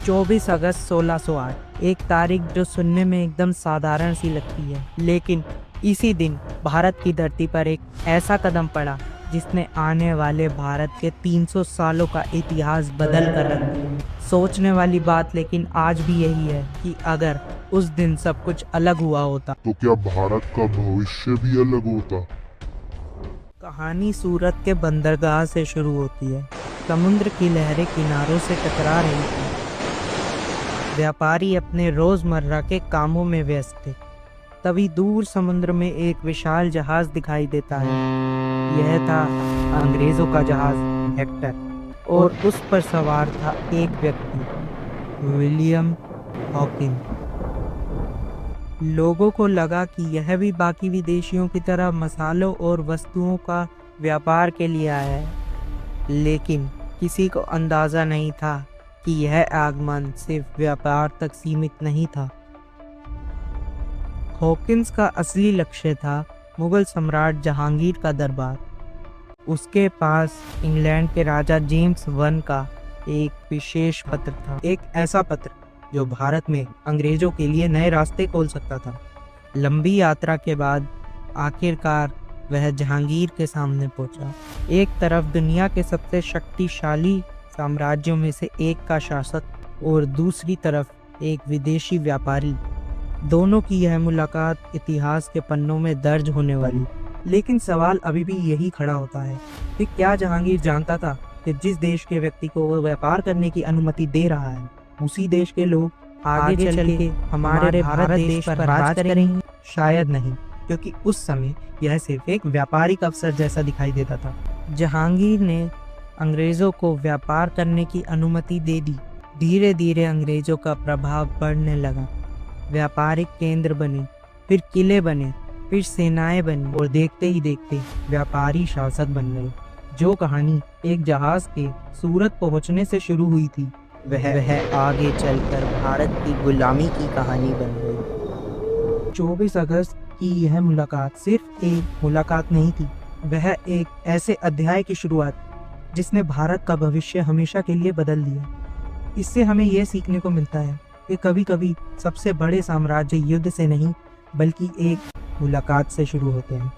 24 अगस्त 1608 एक तारीख जो सुनने में एकदम साधारण सी लगती है, लेकिन इसी दिन भारत की धरती पर एक ऐसा कदम पड़ा जिसने आने वाले भारत के 300 सालों का इतिहास बदल कर रख दिया। सोचने वाली बात लेकिन आज भी यही है कि अगर उस दिन सब कुछ अलग हुआ होता तो क्या भारत का भविष्य भी अलग होता? कहानी सूरत के बंदरगाह से शुरू होती है। समुद्र की लहरें किनारों से टकरा रही थी। व्यापारी अपने रोजमर्रा के कामों में व्यस्त थे। तभी दूर समुद्र में एक विशाल जहाज दिखाई देता है। यह था अंग्रेजों का जहाज हेक्टर और उस पर सवार था एक व्यक्ति, विलियम हॉकिंस। लोगों को लगा कि यह भी बाकी विदेशियों की तरह मसालों और वस्तुओं का व्यापार के लिए आया है, लेकिन किसी को अंदाजा नहीं था कि यह आगमन सिर्फ व्यापार तक सीमित नहीं था। हॉकिंस का असली लक्ष्य था मुगल सम्राट जहांगीर का दरबार। उसके पास इंग्लैंड के राजा जेम्स वन का एक विशेष पत्र था, एक ऐसा पत्र जो भारत में अंग्रेजों के लिए नए रास्ते खोल सकता था। लंबी यात्रा के बाद आखिरकार वह जहांगीर के सामने पहुंचा। एक तरफ दुनिया के सबसे शक्तिशाली साम्राज्यों में से एक का शासक और दूसरी तरफ एक विदेशी व्यापारी। दोनों की यह मुलाकात इतिहास के पन्नों में दर्ज होने वाली। लेकिन सवाल अभी भी यही खड़ा होता है कि क्या जहांगीर जानता था कि जिस देश के व्यक्ति को वह व्यापार करने की अनुमति दे रहा है, उसी देश के लोग आगे चल के हमारे भारत देश पर राज करेंगे? शायद नहीं, क्योंकि उस समय यह सिर्फ एक व्यापारिक अवसर जैसा दिखाई देता था। जहांगीर ने अंग्रेजों को व्यापार करने की अनुमति दे दी। धीरे धीरे अंग्रेजों का प्रभाव बढ़ने लगा। व्यापारिक केंद्र बने, फिर किले बने, फिर सेनाएं बनी और देखते ही देखते व्यापारी शासक बन गए। जो कहानी एक जहाज के सूरत पहुंचने से शुरू हुई थी, वह आगे चलकर भारत की गुलामी की कहानी बन गई। 24 अगस्त की यह मुलाकात सिर्फ एक मुलाकात नहीं थी, वह एक ऐसे अध्याय की शुरुआत जिसने भारत का भविष्य हमेशा के लिए बदल दिया। इससे हमें यह सीखने को मिलता है कि कभी कभी सबसे बड़े साम्राज्य युद्ध से नहीं, बल्कि एक मुलाकात से शुरू होते हैं।